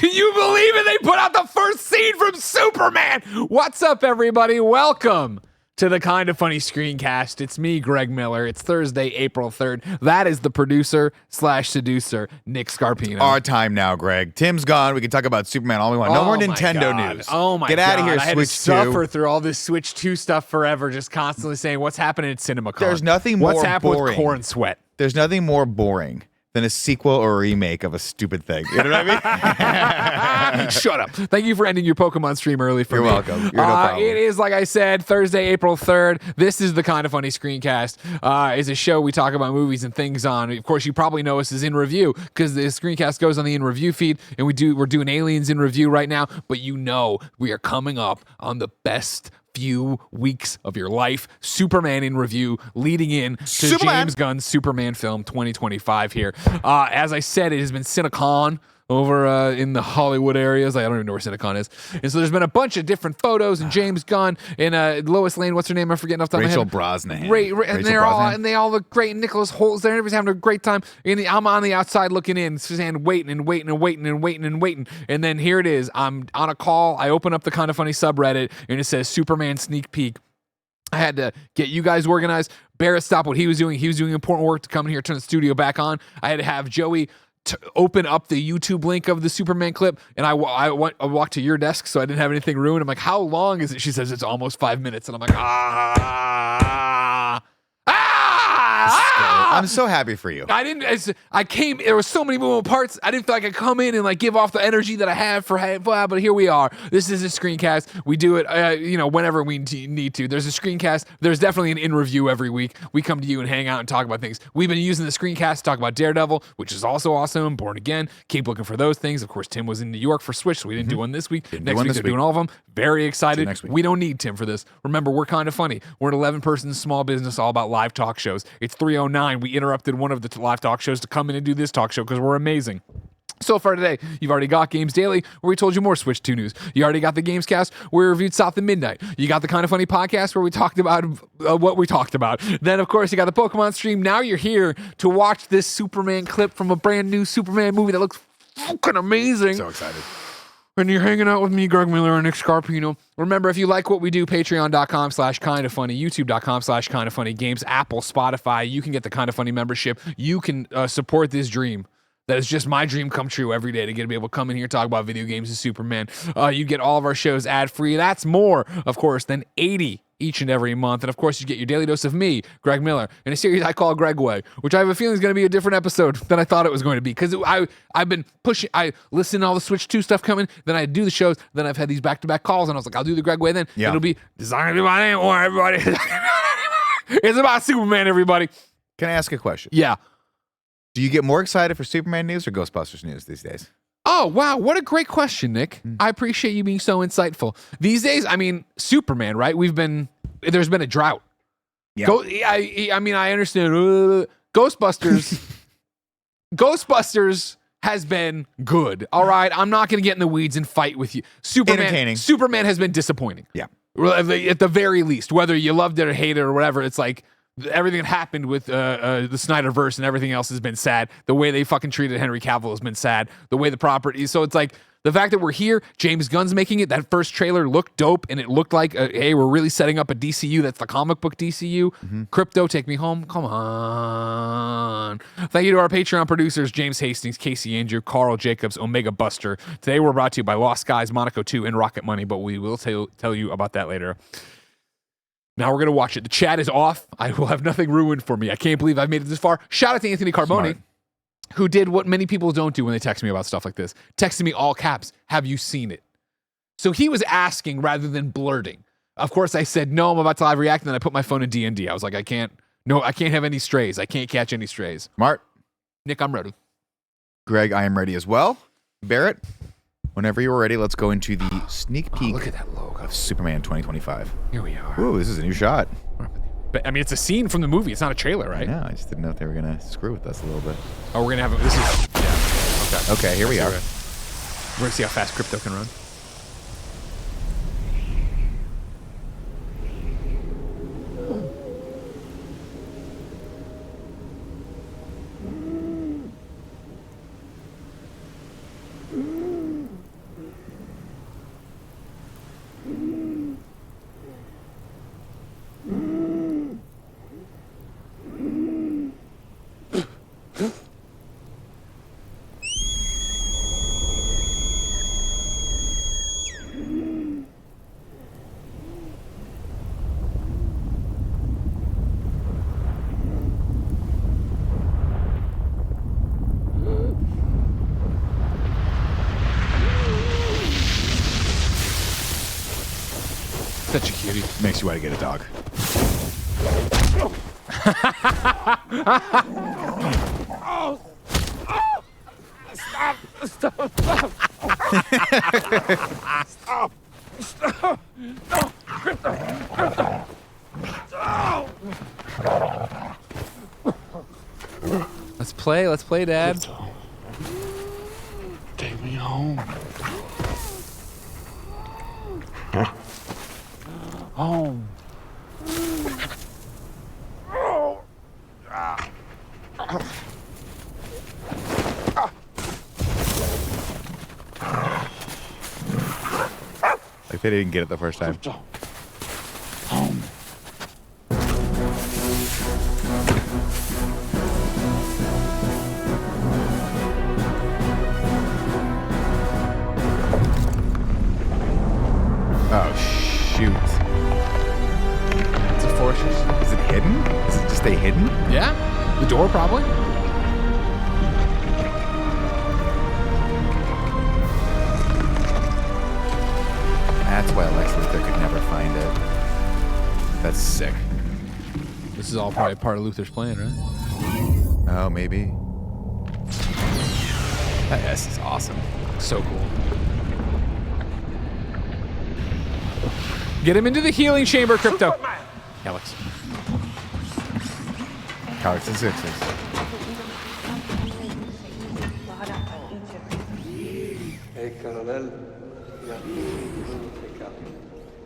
Can you believe it? They put out the first scene from Superman. What's up, everybody? Welcome to the Kind of Funny Screencast. It's me, Greg Miller. It's Thursday, April 3rd. That is the producer/seducer, Nick Scarpino. Our time now, Greg. Tim's gone. We can talk about Superman all we want. No more Nintendo news. Oh my God. Get out of here, I had Switch to suffer 2. through all this Switch 2 stuff forever, just constantly saying, what's happening at CinemaCon? There's nothing more What's happening boring. with Corn Sweat? There's nothing more boring than a sequel or a remake of a stupid thing. You know what I mean? Shut up. Thank you for ending your Pokemon stream early for You're me. welcome. You're no problem. It is, like I said, Thursday, April 3rd. This is the Kind of Funny Screencast. It's a show we talk about movies and things on. Of course, you probably know us as In Review because the Screencast goes on the In Review feed, and we're doing Aliens In Review right now. But you know we are coming up on the best few weeks of your life. Superman in Review, leading in to Superman. James Gunn's Superman film 2025 here. As I said, it has been CinemaCon over in the Hollywood areas. I don't even know where CinemaCon is. And so there's been a bunch of different photos, and James Gunn and Lois Lane, what's her name? I'm forgetting off the top of my Rachel head. Brosnahan. And they all look great. And Nicholas Holt's there. Everybody's having a great time. And I'm on the outside looking in, saying waiting. And then here it is. I'm on a call. I open up the Kind of Funny subreddit, and it says Superman sneak peek. I had to get you guys organized. Barrett stopped what he was doing. He was doing important work to come in here, turn the studio back on. I had to have Joey open up the YouTube link of the Superman clip, and I walked to your desk, so I didn't have anything ruined. I'm like, how long is it? She says it's almost 5 minutes, and I'm like, I'm so happy for you. There were so many moving parts. I didn't feel like I could come in and like give off the energy that I have but here we are. This is a screencast. We do it, whenever we need to. There's a screencast. There's definitely an in review every week. We come to you and hang out and talk about things. We've been using the screencast to talk about Daredevil, which is also awesome. Born Again. Keep looking for those things. Of course, Tim was in New York for Switch, so we didn't do one this week. Next week, they're doing all of them. Very excited. Next week. We don't need Tim for this. Remember, we're kind of funny. We're an 11-person small business all about live talk shows. It's 3:09. We interrupted one of the live talk shows to come in and do this talk show because we're amazing. So far today, you've already got Games Daily, where we told you more Switch 2 news. You already got the Gamescast, where we reviewed South of Midnight. You got the Kind of Funny podcast, where we talked about what we talked about. Then, of course, you got the Pokemon stream. Now you're here to watch this Superman clip from a brand new Superman movie that looks fucking amazing. So excited. And you're hanging out with me, Greg Miller, and Nick Scarpino. Remember, if you like what we do, patreon.com/kindoffunny, youtube.com/kindoffunny, games, Apple, Spotify. You can get the Kind of Funny membership. You can support this dream. That is just my dream come true every day, to get to be able to come in here, talk about video games and Superman. You get all of our shows ad-free. That's more, of course, than 80 each and every month. And of course, you get your daily dose of me, Greg Miller, in a series I call Greg Way, which I have a feeling is going to be a different episode than I thought it was going to be. Because I've been pushing, I listen to all the Switch 2 stuff coming, then I do the shows, then I've had these back-to-back calls, and I was like, I'll do the Greg Way then. Yeah. It'll be designed by anyone, everybody. It's about Superman, everybody. Can I ask a question? Yeah. Do you get more excited for Superman news or Ghostbusters news these days? Oh, wow. What a great question, Nick. I appreciate you being so insightful. These days, I mean, Superman, right? There's been a drought. Yeah. I understand. Ghostbusters has been good. All right. I'm not going to get in the weeds and fight with you. Entertaining. Superman has been disappointing. Yeah. At the very least, whether you loved it or hated it or whatever, it's like, everything that happened with the Snyderverse and everything else has been sad. The way they fucking treated Henry Cavill has been sad. The way the property, so it's like the fact that we're here, James Gunn's making it. That first trailer looked dope, and it looked like, hey, we're really setting up a DCU that's the comic book DCU. Crypto, take me home. Come on. Thank you to our Patreon producers, James Hastings, Casey Andrew, Carl Jacobs, Omega Buster. Today we're brought to you by Lost Skies, Monaco 2, and Rocket Money, but we will tell you about that later. Now we're going to watch it. The chat is off. I will have nothing ruined for me. I can't believe I've made it this far. Shout out to Anthony Carboni, Smart. who did what many people don't do when they text me about stuff like this. Texted me all caps, have you seen it? So he was asking rather than blurting. Of course, I said, no, I'm about to live react, and then I put my phone in D&D. I was like, I can't have any strays. I can't catch any strays. Smart. Nick, I'm ready. Greg, I am ready as well. Barrett, whenever you're ready, let's go into the sneak peek Look at that logo. of Superman 2025. Here we are. Ooh, this is a new shot. But, I mean, it's a scene from the movie. It's not a trailer, right? Yeah, I just didn't know if they were going to screw with us a little bit. Oh, we're going to have this is, yeah. Okay, here we are. We're going to see how fast Crypto can run. Such a cutie. Makes you want to get a dog. Stop. No. Crypto. Let's play, Dad. Crypto. Take me home. Home. Like they didn't get it the first time. Crypto. Home. Oh shoot! It's a fortress. Is it hidden? Does it just stay hidden? Yeah. The door, probably. That's why Lex Luthor could never find it. That's sick. This is all probably part of Luther's plan, right? Oh, maybe. That S is awesome. So cool. Get him into the healing chamber, Crypto. Alex. Alex and Sixes. Hey, Caramel. Ja,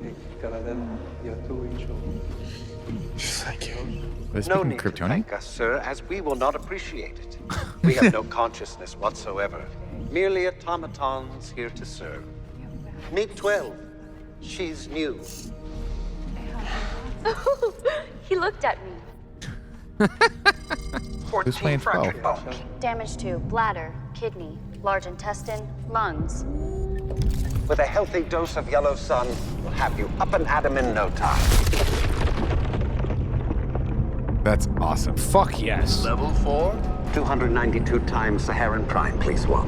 Hey, Caramel. Ja, Thank you. Are they No speaking need to Kryptonian? thank us, sir, as we will not appreciate it. We have no consciousness whatsoever. Merely automatons here to serve. Meet 12. She's new. He looked at me. Who's playing 12? Damage to bladder, kidney, large intestine, lungs. With a healthy dose of yellow sun, we'll have you up and at 'em in no time. That's awesome. Fuck yes. Level 4? 292 times Saharan Prime, please, one.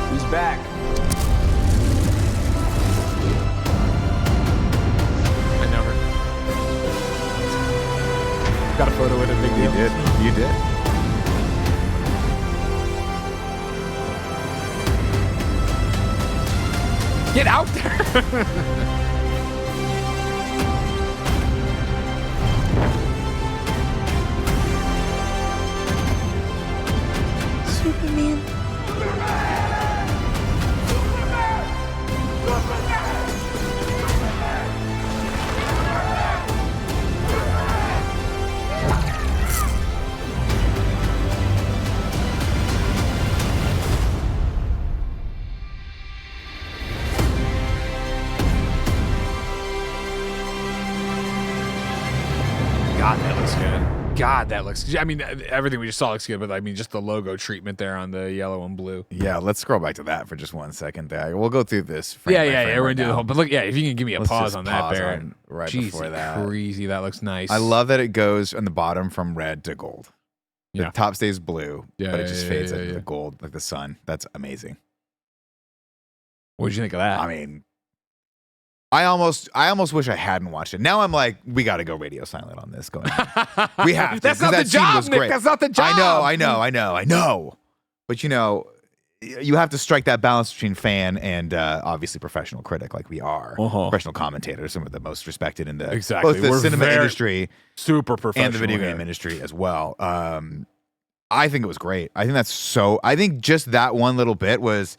Who's back? I know her. Got a photo with a big You deal. did. You did. Get out there. Superman. God, that looks good. God, that looks. I mean, everything we just saw looks good, but I mean, just the logo treatment there on the yellow and blue. Yeah, let's scroll back to that for just 1 second. We'll go through this. Frame Yeah, by yeah, frame yeah. We're right gonna do the now. whole. But look, yeah, if you can give me a Let's pause just on that, pause Barrett. on right Jeez, before that. crazy. That looks nice. I love that it goes on the bottom from red to gold. The Yeah. top stays blue, Yeah, but it yeah, just yeah, fades yeah, into yeah. the gold, like the sun. That's amazing. What'd you think of that? I mean, I almost wish I hadn't watched it. Now I'm like, we got to go radio silent on this. Going, we have to. That's 'cause not the that scene job, was Nick. great. That's not the job. I know. But you know, you have to strike that balance between fan and obviously professional critic, like we are. Uh-huh. Professional commentators, some of the most respected in the Exactly. both the We're cinema very industry Super professional. and the video game here. industry as well. I think it was great. I think just that one little bit was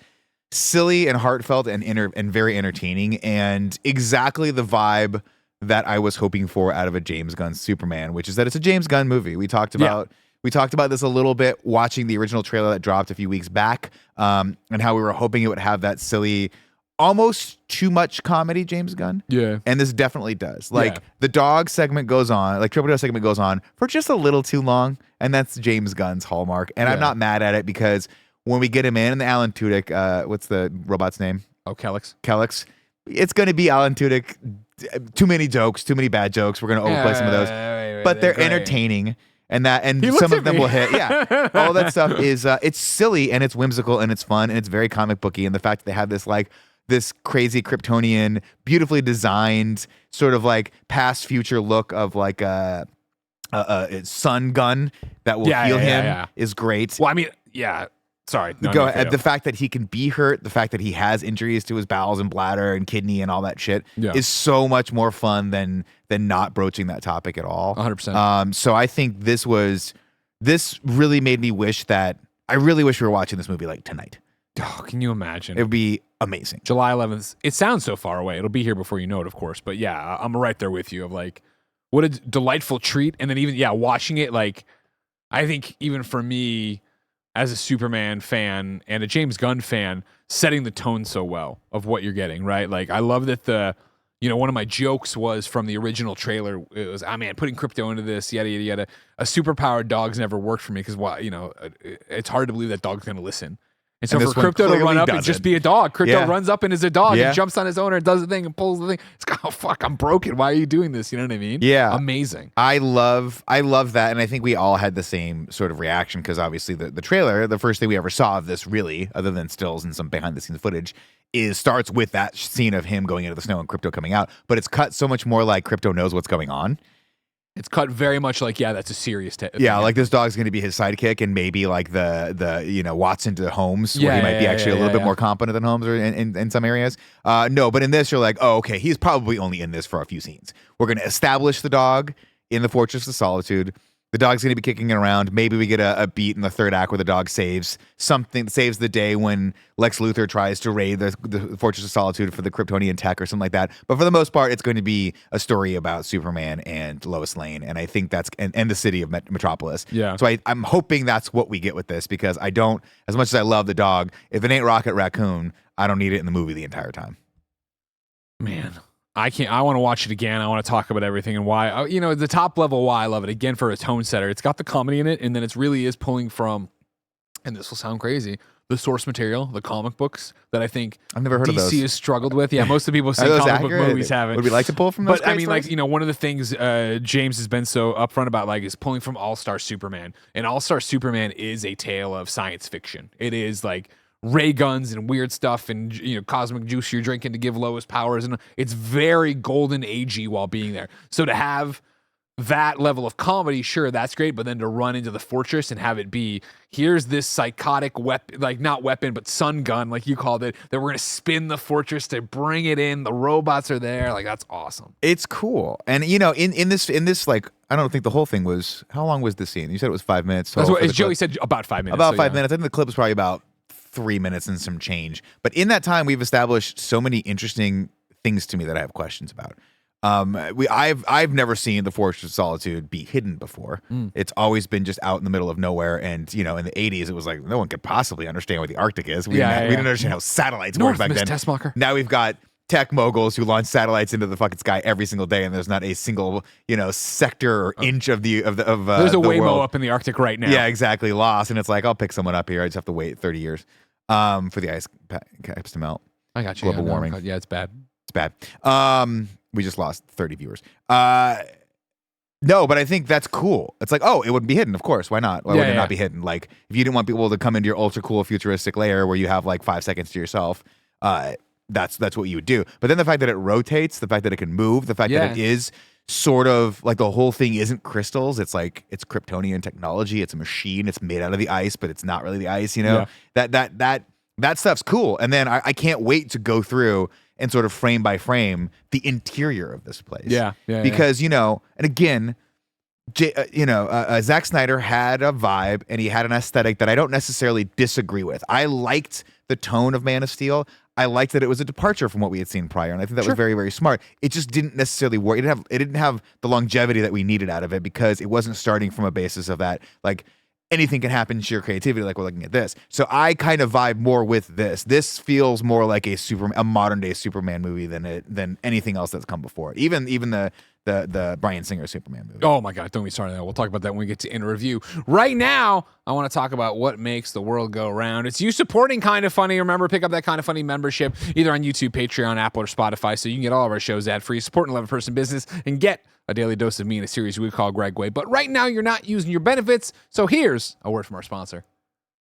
silly and heartfelt and very entertaining and exactly the vibe that I was hoping for out of a James Gunn Superman, which is that it's a James Gunn movie. We talked about this a little bit watching the original trailer that dropped a few weeks back, and how we were hoping it would have that silly, almost too much comedy James Gunn. Yeah. And this definitely does. Like Yeah. the dog segment goes on, like Triple Dog segment goes on for just a little too long. and that's James Gunn's hallmark. And I'm Yeah. not mad at it because when we get him in, and the Alan Tudyk, what's the robot's name? Oh, Kellex. Kellex. It's going to be Alan Tudyk. Too many jokes, too many bad jokes. We're going to overplay some of those, but they're great. entertaining. And He looks some at of them me. will hit. Yeah. All that stuff is, it's silly and it's whimsical and it's fun and it's very comic booky. And the fact that they have this crazy Kryptonian, beautifully designed sort of like past future look of like a sun gun that will heal him is great. Well, I mean, yeah. Sorry. No, Go ahead. The fact that he can be hurt, the fact that he has injuries to his bowels and bladder and kidney and all that shit is so much more fun than not broaching that topic at all. 100%. So I think this really made me wish that I really wish we were watching this movie like tonight. Oh, can you imagine? It would be amazing. July 11th. It sounds so far away. It'll be here before you know it, of course. But yeah, I'm right there with you of like, what a delightful treat. And then even, watching it, like, I think even for me as a Superman fan and a James Gunn fan, setting the tone so well of what you're getting, right? Like, I love that one of my jokes was from the original trailer. It was, putting crypto into this, yada, yada, yada. A superpowered dog's never worked for me because, it's hard to believe that dog's going to listen. And so And for this one Crypto to run clearly up and doesn't. just be a dog, Crypto runs up and is a dog Yeah. and jumps on his owner and does the thing and pulls the thing. It's like, oh, fuck, I'm broken. Why are you doing this? You know what I mean? Yeah. Amazing. I love that, and I think we all had the same sort of reaction because obviously the trailer, the first thing we ever saw of this, really, other than stills and some behind the scenes footage, starts with that scene of him going into the snow and Crypto coming out. But it's cut so much more like Crypto knows what's going on. It's cut very much like, that's a serious Yeah, like this dog's going to be his sidekick, and maybe like the Watson to Holmes, where he might be actually a little bit more competent than Holmes, or in some areas. No, but in this, you're like, oh, okay, he's probably only in this for a few scenes. We're going to establish the dog in the Fortress of Solitude. The dog's going to be kicking it around. Maybe we get a beat in the third act where the dog saves the day when Lex Luthor tries to raid the Fortress of Solitude for the Kryptonian tech or something like that. But for the most part, it's going to be a story about Superman and Lois Lane. And I think that's, and the city of Metropolis. Yeah. So I'm hoping that's what we get with this, because I don't, as much as I love the dog, if it ain't Rocket Raccoon, I don't need it in the movie the entire time. Man, I can't. I want to watch it again. I want to talk about everything and why. The top level why I love it. Again, for a tone setter, it's got the comedy in it, and then it really is pulling from, and this will sound crazy, the source material, the comic books that I think I've never heard of those. DC has struggled with. Yeah, most of the people Are saying those comic book accurate? movies haven't. Would we like to pull from those? But I great mean, stories? one of the things James has been so upfront about, like, is pulling from All-Star Superman. And All-Star Superman is a tale of science fiction. It is like ray guns and weird stuff and cosmic juice you're drinking to give Lois powers, and it's very golden agey while being there. So to have that level of comedy, sure, that's great, but then to run into the fortress and have it be, here's this psychotic weapon, like not weapon, but sun gun, like you called it, that we're gonna spin the fortress to bring it in. The robots are there, like that's awesome. It's cool. And in this, like, I don't think the whole thing was, how long was the scene? You said it was 5 minutes. That's total what, for as the Joey clip. said, about 5 minutes. About so 5 yeah. minutes. I think the clip was probably about 3 minutes and some change. But in that time, we've established so many interesting things to me that I have questions about. I've never seen the Fortress of Solitude be hidden before. It's always been just out in the middle of nowhere. And in the 80s, it was like no one could possibly understand where the Arctic is. We didn't understand how satellites worked back Miss then. Tessmacher. Now we've got tech moguls who launch satellites into the fucking sky every single day, and there's not a single sector or inch of There's a the Waymo world. up in the Arctic right now. Yeah, exactly. Lost, and it's like I'll pick someone up here. I just have to wait 30 years for the ice caps to melt. I got you. Global warming. Yeah, it's bad. It's bad. We just lost 30 viewers. No, but I think that's cool. It's like, oh, it wouldn't be hidden. Of course. Why not? Why would it not be hidden? Like, if you didn't want people to come into your ultra cool futuristic layer where you have like 5 seconds to yourself, that's what you would do. But then the fact that it rotates, the fact that it can move, the fact that it is sort of like the whole thing isn't crystals. It's like it's Kryptonian technology. It's a machine. It's made out of the ice, but it's not really the ice. That stuff's cool. And then I can't wait to go through and sort of frame by frame the interior of this place. Because and again, Zack Snyder had a vibe and he had an aesthetic that I don't necessarily disagree with. I liked the tone of Man of Steel. I liked that it was a departure from what we had seen prior, and I think that was very, very smart. It just didn't necessarily work. It didn't have the longevity that we needed out of it because it wasn't starting from a basis of that, like, anything can happen, sheer creativity, like we're looking at this. So I kind of vibe more with this. This feels more like a modern day Superman movie than anything else that's come before. Even the the Bryan Singer Superman movie. Oh my God, don't be started on that. We'll talk about that when we get to in review. Right now, I want to talk about what makes the world go round. It's you supporting Kind of Funny. Remember, pick up that Kind of Funny membership either on YouTube, Patreon, Apple, or Spotify, so you can get all of our shows ad-free, support an 11-person business, and get a daily dose of me in a series we call Greg Way. But right now, you're not using your benefits, so here's a word from our sponsor.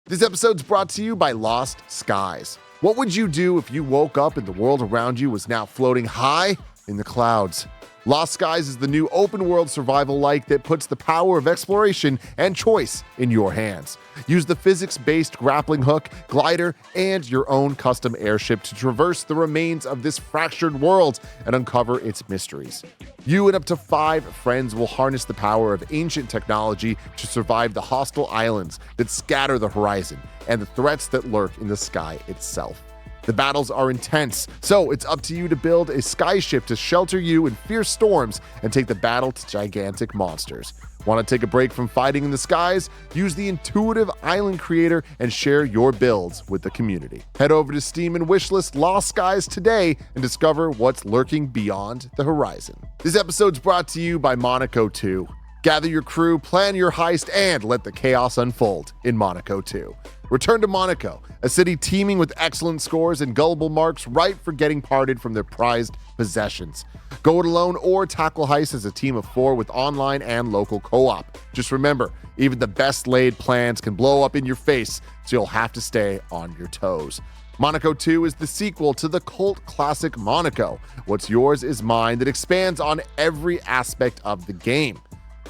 This episode's brought to you by Lost Skies. What would you do if you woke up and the world around you was now floating high in the clouds? Lost Skies is the new open-world survival-like that puts the power of exploration and choice in your hands. Use the physics-based grappling hook, glider, and your own custom airship to traverse the remains of this fractured world and uncover its mysteries. You and up to 5 friends will harness the power of ancient technology to survive the hostile islands that scatter the horizon and the threats that lurk in the sky itself. The battles are intense, so it's up to you to build a skyship to shelter you in fierce storms and take the battle to gigantic monsters. Want to take a break from fighting in the skies? Use the intuitive island creator and share your builds with the community. Head over to Steam and wishlist Lost Skies today and discover what's lurking beyond the horizon. This episode's brought to you by Monaco 2. Gather your crew, plan your heist, and let the chaos unfold in Monaco 2. Return to Monaco, a city teeming with excellent scores and gullible marks ripe for getting parted from their prized possessions. Go it alone or tackle heists as a team of 4 with online and local co-op. Just remember, even the best laid plans can blow up in your face, so you'll have to stay on your toes. Monaco 2 is the sequel to the cult classic Monaco. What's yours is mine that expands on every aspect of the game.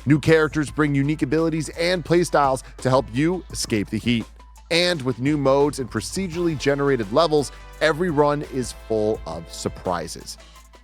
New characters bring unique abilities and playstyles to help you escape the heat. And with new modes and procedurally generated levels, every run is full of surprises.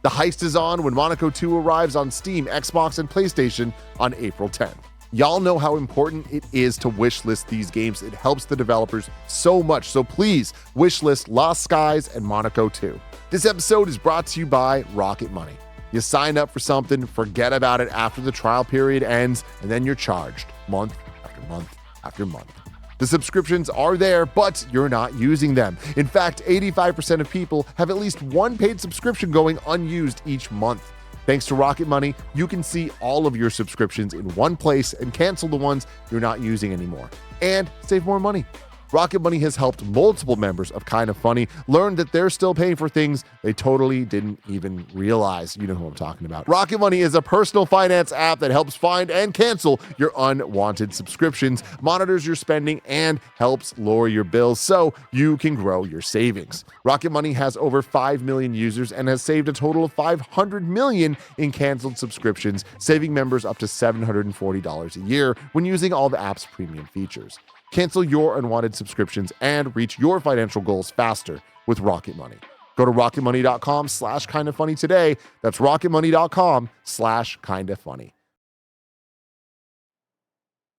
The heist is on when Monaco 2 arrives on Steam, Xbox, and PlayStation on April 10th. Y'all know how important it is to wishlist these games. It helps the developers so much, so please wishlist Lost Skies and Monaco 2. This episode is brought to you by Rocket Money. You sign up for something, forget about it after the trial period ends, and then you're charged month after month after month. The subscriptions are there, but you're not using them. In fact, 85% of people have at least one paid subscription going unused each month. Thanks to Rocket Money, you can see all of your subscriptions in one place and cancel the ones you're not using anymore, and save more money. Rocket Money has helped multiple members of Kind of Funny learn that they're still paying for things they totally didn't even realize. You know who I'm talking about. Rocket Money is a personal finance app that helps find and cancel your unwanted subscriptions, monitors your spending, and helps lower your bills so you can grow your savings. Rocket Money has over 5 million users and has saved a total of $500 million in canceled subscriptions, saving members up to $740 a year when using all the app's premium features. Cancel your unwanted subscriptions and reach your financial goals faster with Rocket Money. Go to rocketmoney.com/kindoffunny today. That's rocketmoney.com/kindoffunny.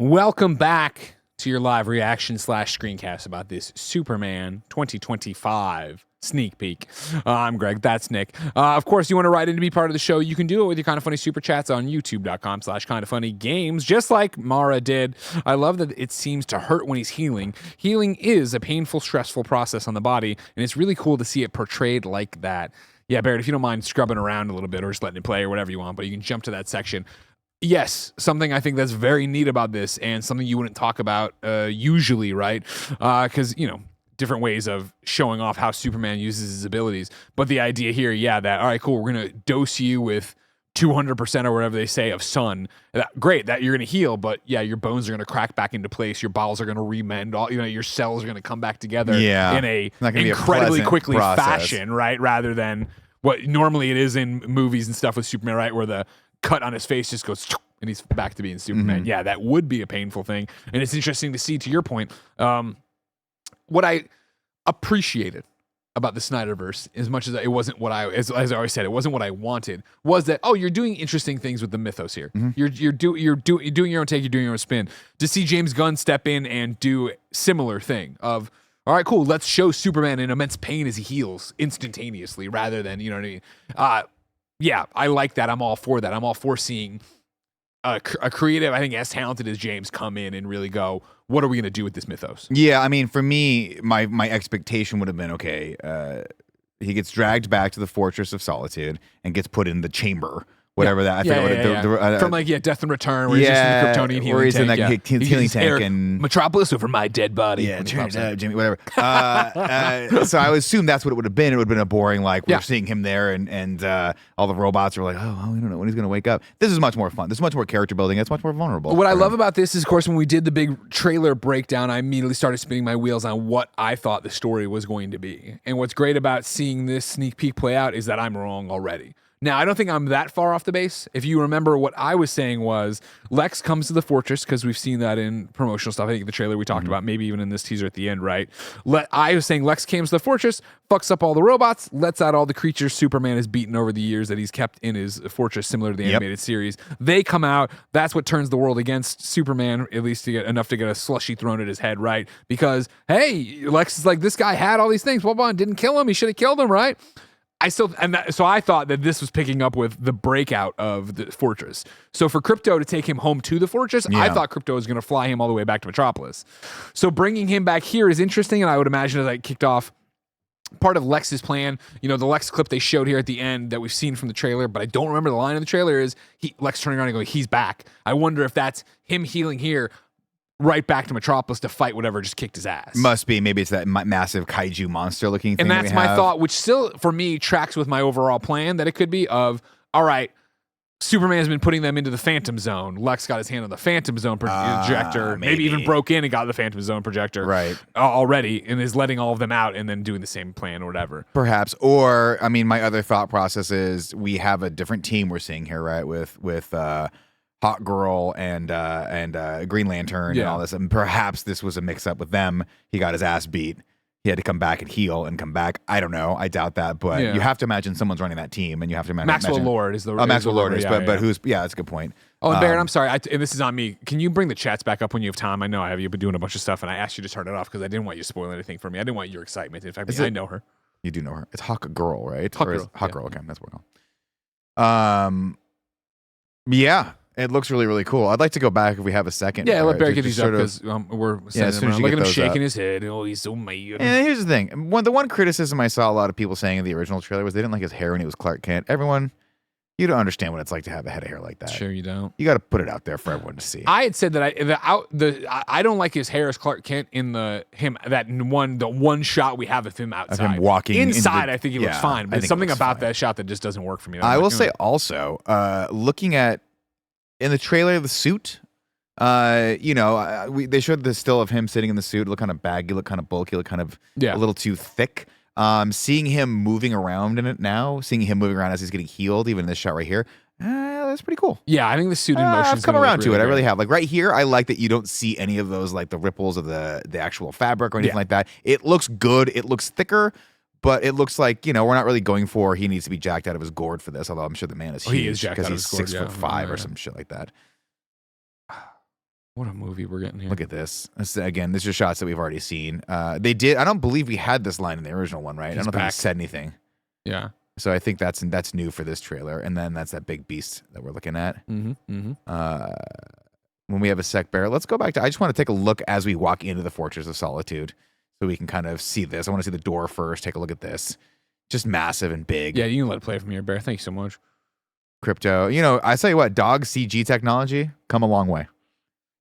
Welcome back to your live reaction / screencast about this Superman 2025 sneak peek. I'm Greg. That's Nick. Of course, you want to write in to be part of the show. You can do it with your Kind of Funny super chats on youtube.com/kindoffunnygames, just like Mara did. I love that it seems to hurt when he's healing. Healing is a painful, stressful process on the body, and it's really cool to see it portrayed like that. Yeah, Barrett, if you don't mind scrubbing around a little bit or just letting it play or whatever you want, but you can jump to that section. Yes, something I think that's very neat about this and something you wouldn't talk about usually, right? Because, different ways of showing off how Superman uses his abilities. But the idea here, that, all right, cool, we're going to dose you with 200% or whatever they say of sun. Great, that you're going to heal, but your bones are going to crack back into place. Your bowels are going to remend. Your cells are going to come back together in a incredibly quickly fashion, right? Rather than what normally it is in movies and stuff with Superman, right? Where the cut on his face just goes and he's back to being Superman. Mm-hmm. Yeah, that would be a painful thing. And it's interesting to see, to your point, what I appreciated about the Snyderverse, as much as it wasn't what as I always said, it wasn't what I wanted, was that, you're doing interesting things with the mythos here. Mm-hmm. You're doing your own take, you're doing your own spin. To see James Gunn step in and do similar thing of, all right, cool, let's show Superman in immense pain as he heals instantaneously rather than, you know what I mean? I like that. I'm all for that. I'm all for seeing a creative, I think as talented as James, come in and really go, what are we going to do with this mythos? Yeah, I mean, for me, my expectation would have been, okay, he gets dragged back to the Fortress of Solitude and gets put in the chamber, whatever that. I forget what it, from Death and Return, where he's just in the Kryptonian healing where he's tank. in that healing tank and Metropolis over my dead body. yeah, turns out Jimmy, whatever. So I would assume that's what it would have been. It would have been a boring we're seeing him there and all the robots are like, oh, we don't know when he's going to wake up. This is much more fun. This is much more character building. It's much more vulnerable. What I love about this is, of course, when we did the big trailer breakdown, I immediately started spinning my wheels on what I thought the story was going to be. And what's great about seeing this sneak peek play out is that I'm wrong already. Now, I don't think I'm that far off the base. If you remember, what I was saying was Lex comes to the fortress, because we've seen that in promotional stuff. I think the trailer we talked about, maybe even in this teaser at the end, right? I was saying Lex comes to the fortress, fucks up all the robots, lets out all the creatures Superman has beaten over the years that he's kept in his fortress, similar to the animated series. They come out. That's what turns the world against Superman, at least to get enough to get a slushie thrown at his head, right? Because, hey, Lex is like, this guy had all these things, blah, blah, and didn't kill him. He should have killed him, right? So I thought that this was picking up with the breakout of the fortress. So for Krypto to take him home to the fortress, I thought Krypto was going to fly him all the way back to Metropolis. So bringing him back here is interesting, and I would imagine that kicked off part of Lex's plan. You know, the Lex clip they showed here at the end that we've seen from the trailer, but I don't remember the line in the trailer is Lex turning around and going, he's back. I wonder if that's him healing here, right back to Metropolis to fight whatever just kicked his ass. Must be. Maybe it's that massive kaiju monster looking thing. And that's my thought, which still, for me, tracks with my overall plan that it could be of, all right, Superman's been putting them into the Phantom Zone. Lex got his hand on the Phantom Zone projector, maybe even broke in and got the Phantom Zone projector already, and is letting all of them out and then doing the same plan or whatever. Perhaps. Or, I mean, my other thought process is we have a different team we're seeing here, right? With Hot Girl and Green Lantern and all this. And perhaps this was a mix-up with them. He got his ass beat. He had to come back and heal and come back. I don't know. I doubt that. But you have to imagine someone's running that team, and you have to imagine Maxwell Lord is the Maxwell Lord is, but who's that's a good point. Oh, and Barrett, I'm sorry. And this is on me. Can you bring the chats back up when you have time? I know I have you been doing a bunch of stuff, and I asked you to turn it off because I didn't want you to spoil anything for me. I didn't want your excitement. In fact, I know her. You do know her. It's Hawk Girl, right? Hawk Girl. Hawk Girl. Okay, that's what we're calling. Yeah. It looks really, really cool. I'd like to go back if we have a second. Yeah, let Barry get these up because we're sending him around. Look at him shaking his head. Oh, he's so mad. And here's the thing. The one criticism I saw a lot of people saying in the original trailer was they didn't like his hair when he was Clark Kent. Everyone, you don't understand what it's like to have a head of hair like that. Sure you don't. You got to put it out there for everyone to see. I had said that I don't like his hair as Clark Kent in the one shot we have of him outside. Of him walking inside, I think he looks fine. But something about that shot that just doesn't work for me. I will say also, looking at in the trailer, the suit, they showed the still of him sitting in the suit. It looked kind of baggy, looked kind of bulky, looked kind of a little too thick. Seeing him moving around in it now, seeing him moving around as he's getting healed, even in this shot right here, that's pretty cool. Yeah, I think the suit in motion. I've come around to it. I really have. Like right here, I like that you don't see any of those, like the ripples of the actual fabric or anything like that. It looks good. It looks thicker. But it looks like, we're not really going for he needs to be jacked out of his gourd for this, although I'm sure the man is huge. He is jacked out of his gourd, because he's 6'5" or some shit like that. What a movie we're getting here. Look at this. Again, these are shots that we've already seen. I don't believe we had this line in the original one, right? I don't think he said anything. Yeah. So I think that's new for this trailer. And then that's that big beast that we're looking at. Mm-hmm. When we have a sec bear, let's go back to, I just want to take a look as we walk into the Fortress of Solitude. So we can kind of see this. I want to see the door first. Take a look at this. Just massive and big. Yeah, you can let it play from here, Bear. Thank you so much. Krypto. I tell you what, dog CG technology, come a long way.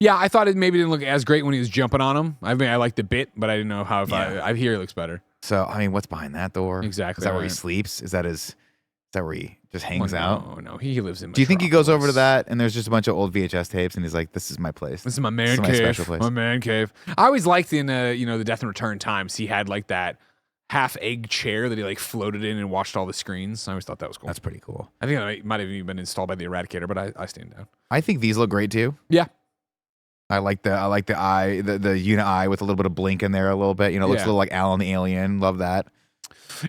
Yeah, I thought it maybe didn't look as great when he was jumping on him. I mean, I liked the bit, but I didn't know how. I hear it looks better. So, I mean, what's behind that door? Exactly. Is that where he sleeps? Is that where he just hangs out? No, he lives in. Do you think he goes over to that and there's just a bunch of old VHS tapes and he's like, "This is my place. This is my man cave. My special place. My man cave." I always liked in the Death and Return times he had like that half egg chair that he like floated in and watched all the screens. I always thought that was cool. That's pretty cool. I think it might have even been installed by the Eradicator, but I stand down. I think these look great too. Yeah. I like the eye, the unit eye with a little bit of blink in there a little bit. It looks a little like Alan the Alien. Love that.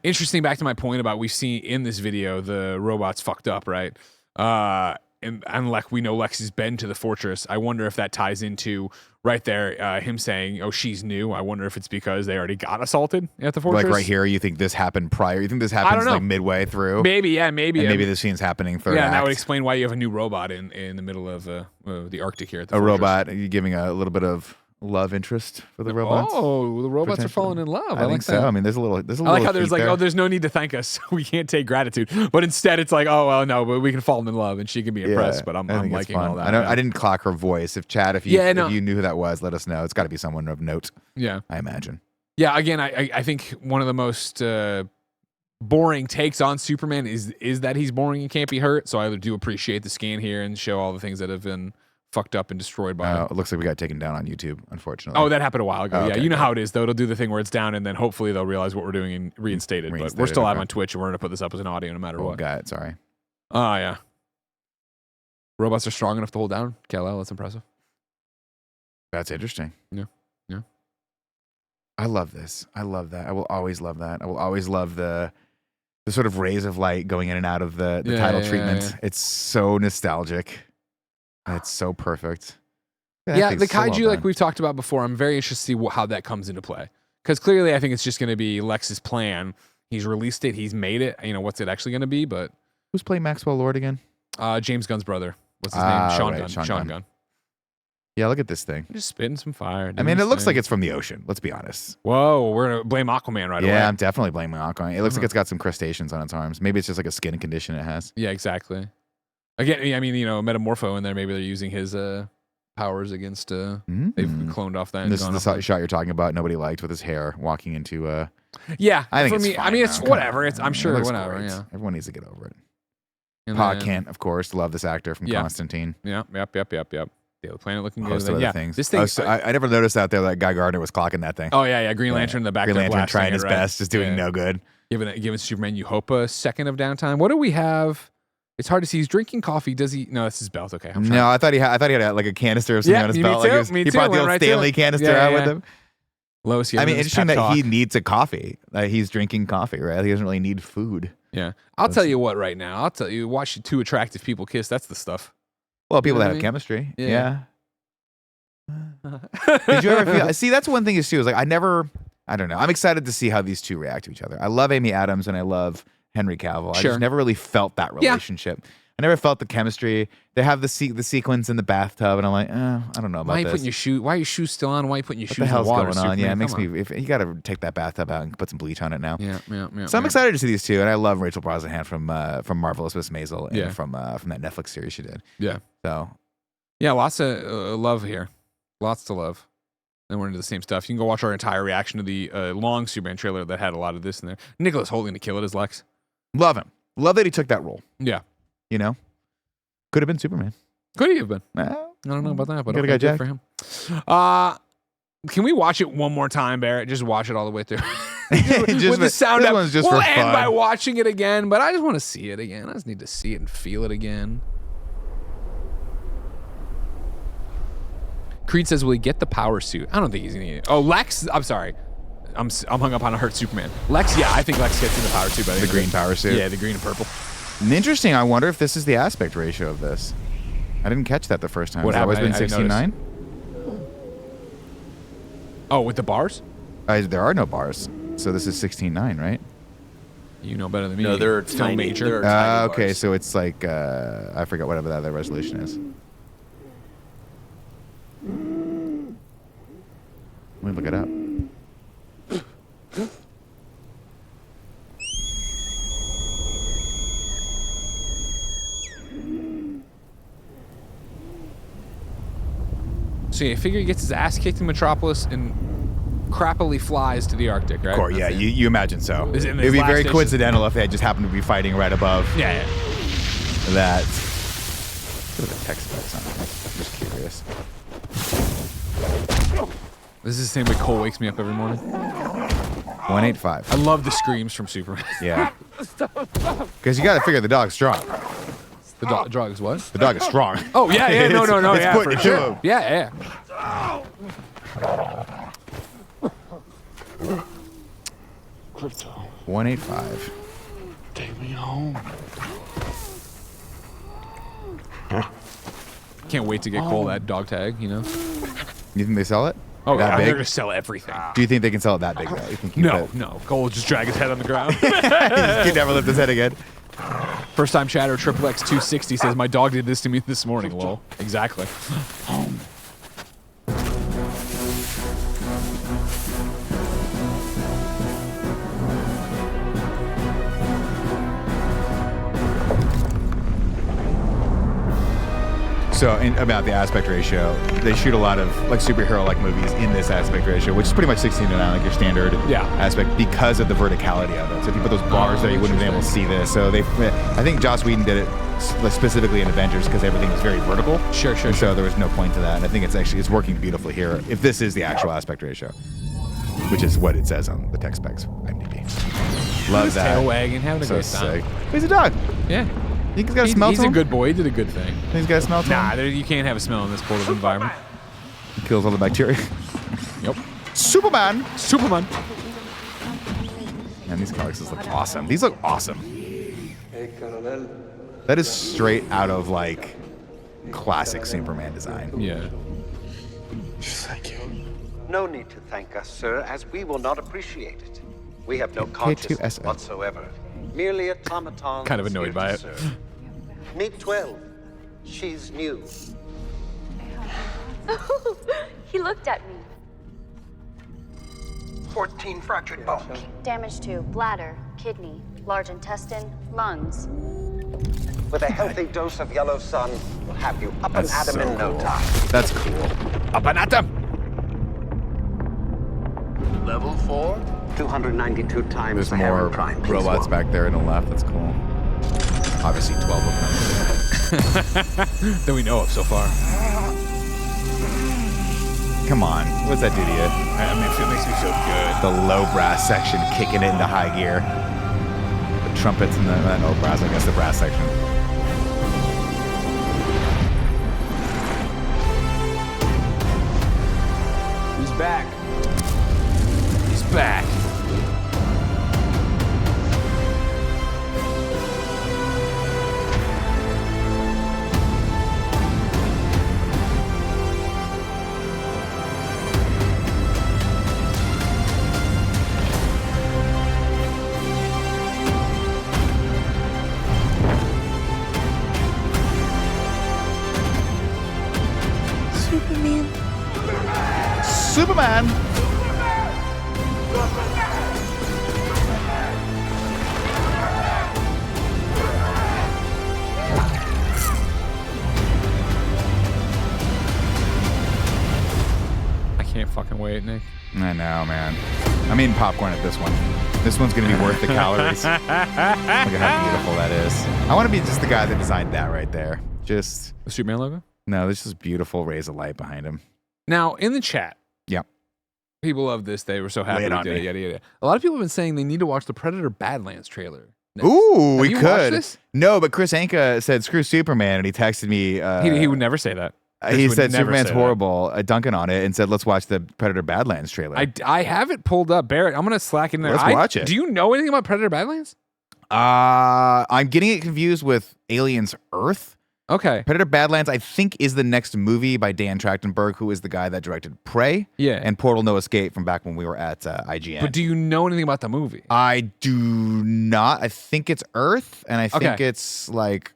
Interesting, back to my point about we've seen in this video the robots fucked up, right? And like we know Lex has been to the fortress. I wonder if that ties into right there him saying, "Oh, she's new." I wonder if it's because they already got assaulted at the fortress. Like right here, you think this happened prior? You think this happens like midway through? Maybe. And maybe this scene's happening third act. And that would explain why you have a new robot in the middle of the Arctic here at the fortress. Robot, you're giving a little bit of love interest for the robots. Oh, the robots are Potentially. falling in love. I like think so. that. I mean, there's a little. I like how there's heat like, there. oh, there's no need to thank us. We can't take gratitude. But instead, it's like, oh, well, no, but we can fall in love, and she can be impressed. But I'm I think it's liking fun. all that. I don't. yeah. I didn't clock her voice. If Chad, if you knew who that was, let us know. It's got to be someone of note. Yeah. I imagine. Yeah. Again, I think one of the most boring takes on Superman is that he's boring and can't be hurt. So I do appreciate the scan here and show all the things that have been fucked up and destroyed by him. It looks like we got taken down on YouTube, unfortunately. Oh, that happened a while ago. Oh, Yeah, okay, you know good. how it is, though. It'll do the thing where it's down, and then hopefully they'll realize what we're doing and reinstate it. But we're Reinstated, still live okay. on Twitch, and we're going to put this up as an audio no matter Oh, what. got it. Sorry. Oh, yeah. Robots are strong enough to hold down Kal-El. That's impressive. That's interesting. Yeah. Yeah. I love this. I love that. I will always love that. I will always love the sort of rays of light going in and out of the title treatment. yeah. It's so nostalgic. It's so perfect. Yeah, the kaiju, like we've talked about before, I'm very interested to see how that comes into play. Because clearly, I think it's just going to be Lex's plan. He's released it. He's made it. You know, what's it actually going to be? But Who's playing Maxwell Lord again? James Gunn's brother. What's his name? Sean right, Gunn. Sean Sean Gunn. Gunn. Yeah, look at this thing. Just spitting some fire. I mean, it looks like it's from the ocean. Let's be honest. Whoa, we're going to blame Aquaman right away. Yeah, I'm definitely blaming Aquaman. It looks Uh-huh. like it's got some crustaceans on its arms. Maybe it's just like a skin condition it has. Yeah, exactly. Again, I mean, you know, Metamorpho in there. Maybe they're using his powers against. They've cloned off that. And And this is gone the off that. shot you're talking about. Nobody liked with his hair walking into. Yeah, I think for it's me. fine I mean, it's now. Come whatever. on. It's. I'm It sure looks whatever. great. Yeah. Everyone needs to get over it. And Pa then- Kent, of course, love this actor from Yeah. Constantine. Yeah. Yep. The other planet looking A good. host of Then, other yeah. things. This thing. I never noticed out there that Guy Gardner was clocking that thing. Oh yeah. Green Lantern in the back. Green there Lantern blasting trying it, his right? best, just doing Yeah. no good. Giving Superman, you hope, a second of downtime. What do we have? It's hard to see. He's drinking coffee. Does he? No, that's his belt. Okay. I'm trying. No, I thought he had like a canister of something Yeah, on his me belt. too, Like me he too. brought the Went old right to Stanley it. canister Yeah, out yeah. with him. Lois, I mean, interesting that he needs a coffee. He's drinking coffee, right? He doesn't really need food. Yeah. I'll tell you what. Right now, I'll tell you. Watch two attractive people kiss. That's the stuff. Well, people know that what I have mean? chemistry. Yeah. Yeah. Did you ever feel? See, that's one thing is too. Is like I don't know. I'm excited to see how these two react to each other. I love Amy Adams and I love Henry Cavill. I Sure. just never really felt that Yeah. relationship. I never felt the chemistry. They have the sequence in the bathtub, and I'm like, I don't know about Why are you this. putting your shoe? Why are your shoes still on? Why are you putting your What shoes the hell's in the water? going on? Yeah, it Superman? makes Come on. me. If you got to take that bathtub out and put some bleach on it now. Yeah. So I'm excited to see these two, and I love Rachel Brosnahan from Marvelous Miss Maisel and Yeah. from that Netflix series she did. Yeah. So Yeah. Lots of love here. Lots to love. Then we're into the same stuff. You can go watch our entire reaction to the long Superman trailer that had a lot of this in there. Nicholas Holt to kill it as Lex. love him. Love that he took that role. Yeah. You know, could have been Superman. Could he have been? Well, I don't know about that, but Got a okay, guy good Jack. for him. Can we watch it one more time, Barrett? Just watch it all the way through. With the sound this up. one's just we'll for end fun. by watching it again, but I just want to see it again. I just need to see it and feel it again. Creed says, will he get the power suit? I don't think he's going to need it. Oh, Lex. I'm sorry. I'm hung up on a hurt Superman. Lex, yeah, I think Lex gets in the power suit. By The green power suit. Yeah, the green and purple. And interesting. I wonder if this is the aspect ratio of this. I didn't catch that the first time. What Has it always happened? been I didn't 69? Oh, with the bars? There are no bars, so this is 16:9, right? You know better than me. No, they're Still tiny. major. They're tiny Okay, bars. so it's like I forget whatever the other resolution is. Let me look it up. So yeah, I figure he gets his ass kicked in Metropolis and crappily flies to the Arctic, right? Of course, yeah, That's it. you imagine so. Is it in It'd his be last very issue? coincidental if they just happened to be fighting right above Yeah, yeah. that. What are the text specs on this? I'm just curious. This is the same way Cole wakes me up every morning. 185. I love the screams from Superman. Yeah. Because you got to figure the dog's strong. The dog is what? The dog is strong. Oh yeah, yeah, no, It's yeah, putting for it to sure. him. Yeah. Crypto, 185. take me home. Can't wait to get Cole that dog tag. You know? You think they sell it? Oh, that yeah, they're big? gonna sell everything. Do you think they can sell it that big though? You think No. Cole will just drag his head on the ground. He can never lift his head again. First time chatter, Triple X 260 says my dog did this to me this morning. Lol. Exactly. Home. So about the aspect ratio, they shoot a lot of like superhero-like movies in this aspect ratio, which is pretty much 16:9, like your standard aspect, because of the verticality of it. So if you put those bars there, you wouldn't have been able to see this. So I think Joss Whedon did it specifically in Avengers because everything was very vertical. Sure. So there was no point to that. And I think it's working beautifully here. If this is the actual aspect ratio, which is what it says on the tech specs, IMDb. Love that. Tail wagging, having a So great time. sick. He's a dog. Yeah. You think he's got a smell He's to a him? good boy. He did a good thing. Think he's got a smell to him? Nah, you can't have a smell in this cold of environment. He kills all the bacteria. Yep. Superman. Superman. Man, these comics look awesome. These look awesome. Hey, Colonel. That is straight out of like classic Superman design. Yeah. Thank you. No need to thank us, sir, as we will not appreciate it. We have no consciousness K2SO. whatsoever. Merely automatons. Kind of annoyed here by to it. serve. Meet 12. She's new. He looked at me. 14 fractured bones. Damage to bladder, kidney, large intestine, lungs. With a healthy dose of yellow sun, we'll have you up That's and at 'em so in no cool. time. That's cool. Up and at them. Level 4. 292 times There's the more Heron Prime. Please robots walk. back there on the left. That's cool. Obviously 12 of them. That we know of so far. Come on. What's that do to you? It makes me feel good. The low brass section kicking it into high gear. The trumpets and no brass, I guess the brass section. He's back. He's back. Superman. I can't fucking wait, Nick. I know, man. I'm eating popcorn at this one. This one's gonna be worth the calories. Look at how beautiful that is. I want to be just the guy that designed that right there. Just The Superman logo? no, this is beautiful rays of light behind him. Now, in the chat, Yep. people love this. They were so happy Lay it we on did it, me. yada, yada. A lot of people have been saying they need to watch the Predator Badlands trailer. next. Ooh, Have we you watched could. this? No, but Chris Anka said screw Superman, and he texted me. He would never say that. Chris He would said never Superman's say that. horrible. Duncan on it and said let's watch the Predator Badlands trailer. I have it pulled up. Barrett, I'm going to slack in there. Let's watch it. Do you know anything about Predator Badlands? I'm getting it confused with Aliens Earth. Okay. Predator Badlands, I think, is the next movie by Dan Trachtenberg, who is the guy that directed Prey Yeah. and Portal No Escape from back when we were at IGN. But do you know anything about the movie? I do not. I think it's Earth, and I think Okay. it's like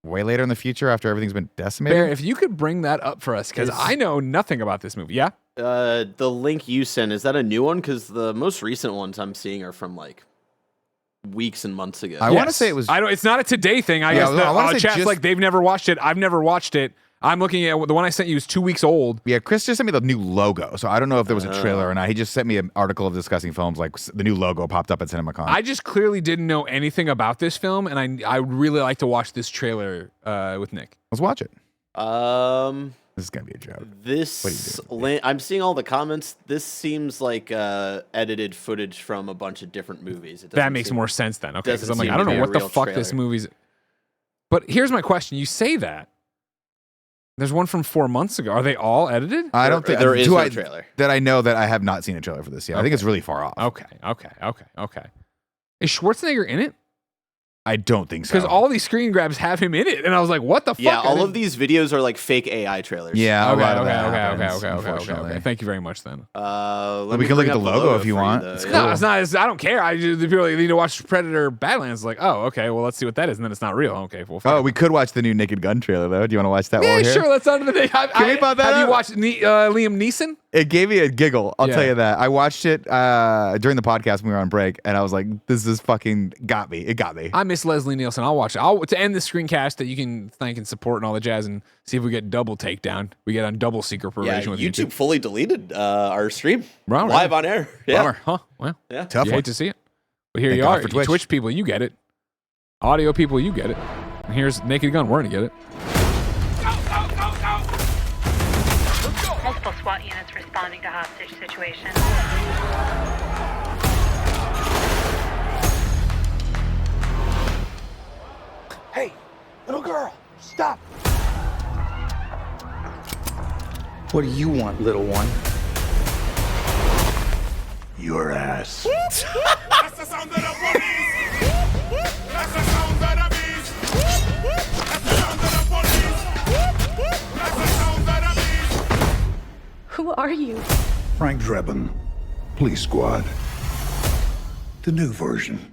way later in the future after everything's been decimated. Barrett, if you could bring that up for us, because I know nothing about this movie. Yeah? The link you sent, is that a new one? Because the most recent ones I'm seeing are from like weeks and months ago. I want to say it was. I don't. It's not a today thing. I Yeah, guess I the wanna say chat's just- like they've never watched it. I've never watched it. I'm looking at the one I sent you is 2 weeks old. Yeah, Chris just sent me the new logo, so I don't know if there was a trailer or not. He just sent me an article of discussing films, like the new logo popped up at CinemaCon. I just clearly didn't know anything about this film, and I would really like to watch this trailer with Nick. Let's watch it. This is gonna be a joke. This I'm seeing all the comments. This seems like edited footage from a bunch of different movies. It That doesn't makes seem- more sense then. Okay, because doesn't I'm like, seem I don't to know be a what the real fuck this trailer. movie's. But here's my question: you say that there's one from 4 months ago. Are they all edited? I don't think there is do no I- trailer. that I know that I have not seen a trailer for this yet. I think it's really far off. Okay. Is Schwarzenegger in it? I don't think so. Because all these screen grabs have him in it, and I was like, "What the fuck?" Yeah, I all didn't- of these videos are like fake AI trailers. Yeah, a Okay, lot of okay, that okay, happens, okay. unfortunately. Thank you very much. Then Let we me can look bring at up the logo if you for want. though, It's yeah. no, it's not. I don't care. The people need to watch Predator Badlands. Like, oh, okay. Well, let's see what that is, and then it's not real. Okay, well, fine. Oh, we could watch the new Naked Gun trailer though. Do you want to watch that? while Yeah, we're here? sure. Let's on to the. Can we pop that Have up? you watched Liam Neeson? It gave me a giggle. I'll Yeah. tell you that. I watched it during the podcast when we were on break, and I was like, "This is fucking got me." It got me. I miss Leslie Nielsen. I'll watch it. To end the screencast that you can thank and support and all the jazz, and see if we get double takedown. We get on double secret Yeah, probation with YouTube YouTube. fully deleted our stream Wow, live really? on air. Yeah, Bummer, huh? Well, yeah. Tough you one. hate to see it, but here Thank you God are. for You Twitch. Twitch people, you get it. Audio people, you get it. And here's Naked Gun. We're gonna get it. Multiple SWAT units responding to hostage situation. Hey, little girl, stop. What do you want, little one? Your ass. That's the sound of the police. That's the sound of the beast. That's the sound of the police. That's the sound of the beast. Who are you? Frank Drebin, Police Squad. The new version.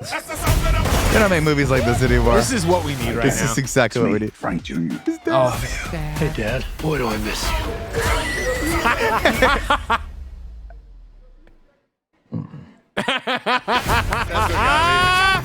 That's the sound of the police. They don't make movies like this anymore. This is what we need right This now. is exactly what we need. Frank Jr. Oh, Hey, Dad. Boy, do I miss you.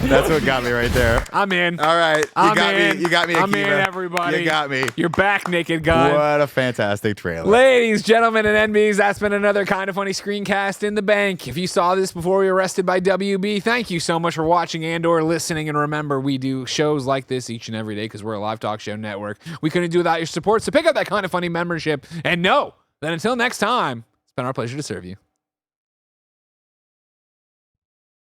That's what got me right there. I'm in. All right, you I'm got in. me. You got me. I'm in, Akiva. everybody. You got me. You're back, Naked Gun. What a fantastic trailer. Ladies, gentlemen, and NBs, that's been another Kind of Funny screencast in the bank. If you saw this before we were arrested by WB, thank you so much for watching and or listening. And remember, we do shows like this each and every day because we're a live talk show network. We couldn't do without your support, so pick up that Kind of Funny membership. And know that until next time, it's been our pleasure to serve you.